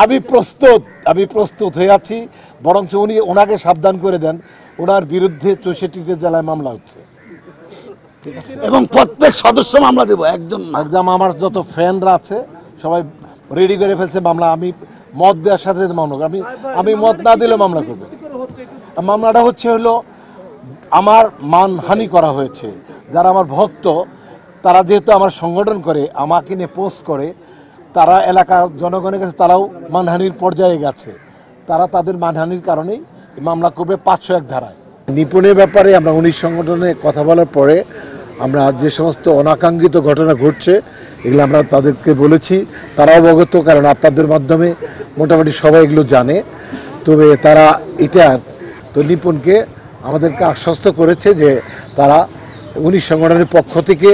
আমি প্রস্তুত হয়ে আছি, বরঞ্চ উনি ওনাকে সাবধান করে দেন, ওনার বিরুদ্ধে 64টি জেলায় মামলা হচ্ছে এবং প্রত্যেক সদস্য মামলা দেব একজন না। একদম আমার যত ফ্যানরা আছে সবাই রেডি করে ফেলছে মামলা। আমি মত দেওয়ার সাথে মামলা করব, আমি মত না দিলে মামলা করবে। মামলাটা হলো আমার মানহানি করা হয়েছে। যারা আমার ভক্ত, তারা যেহেতু আমার সংগঠন করে, আমাকে নিয়ে পোস্ট করে, তারা এলাকার জনগণের কাছে তারাও মানহানির পর্যায়ে গেছে। তারা তাদের মানহানির কারণেই মামলা করবে 501 ধারায়। নিপুণের ব্যাপারে আমরা 19 সংগঠনে কথা বলার পরে আমরা যে সমস্ত অনাকাঙ্ক্ষিত ঘটনা ঘটছে এগুলো আমরা তাদেরকে বলেছি, তারা অবগত, কারণ আপনাদের মাধ্যমে মোটামুটি সবাই এগুলো জানে। তবে তারা এটা তো নিপুণকে আমাদেরকে আশ্বস্ত করেছে যে তারা 19 সংগঠনের পক্ষ থেকে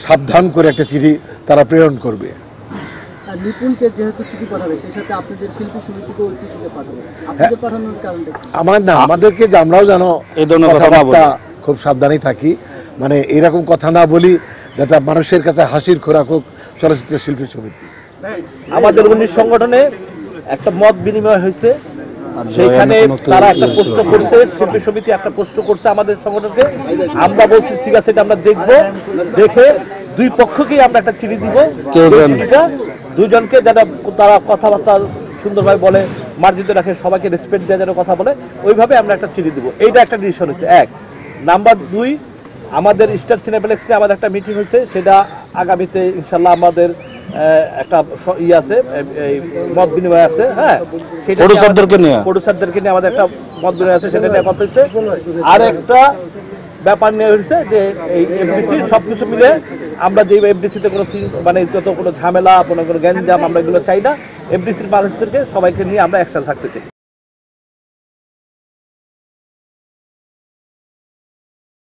সাবধান করে একটা চিঠি তারা প্রেরণ করবে। নিপুণকে যেহেতু চিঠি পাঠাবে, সেই সাথে আপনাদের শিল্পী সমিতিকেও চিঠিতে পাঠাবে, আপনাদের পাঠানোর কারণটা আমাদেরকে যে আমরাও যেন এই ধরনের কথাবার্তা খুব সাবধানেই থাকি, মানে এরকম কথা না বলি যেটা মানুষের কাছে হাসির খোরাক হোক চলচ্চিত্র শিল্পী সমিতি। আমাদের 19 সংগঠনে একটা মত বিনিময় হয়েছে, সেইখানে তারা একটা প্রশ্ন করছে, শিল্পী সমিতি একটা প্রশ্ন করছে আমাদের সংগঠনকে। আমরা বলছি ঠিক আছে, এটা আমরা দেখবো, দেখে দুই পক্ষকেই আমরা একটা চিঠি দিব, দুজনকে যারা তারা কথাবার্তা সুন্দরভাবে বলে, মার্জিত রাখে, সবাইকে রেসপেক্ট দেওয়া যেন কথা বলে, ওইভাবে আমরা একটা চিঠি দিব। এইটা একটা ডিসিশন হয়েছে। 1 নাম্বার 2, আমাদের স্টার সিনেপ্লেক্স নিয়ে আমাদের একটা মিটিং হয়েছে, সেটা আগামীতে ইনশাল্লাহ আমাদের একটা আছে, মত বিনিময় আছে। হ্যাঁ, সেটা প্রোডিউসারদেরকে নিয়ে আমাদের একটা মত বিনিময় আছে, সেটা নিয়ে কথা হয়েছে। আর একটা ব্যাপার নিয়ে হয়েছে যে এই এফডিসি সবকিছু মিলে আমরা যে এফডিসিতে কোনো মানে যত কোনো ঝামেলা, কোনো গ্যাঞ্জাম আমরা এগুলো চাই না। এফডিসির মানুষদেরকে সবাইকে নিয়ে আমরা একসাথে থাকতে চাই।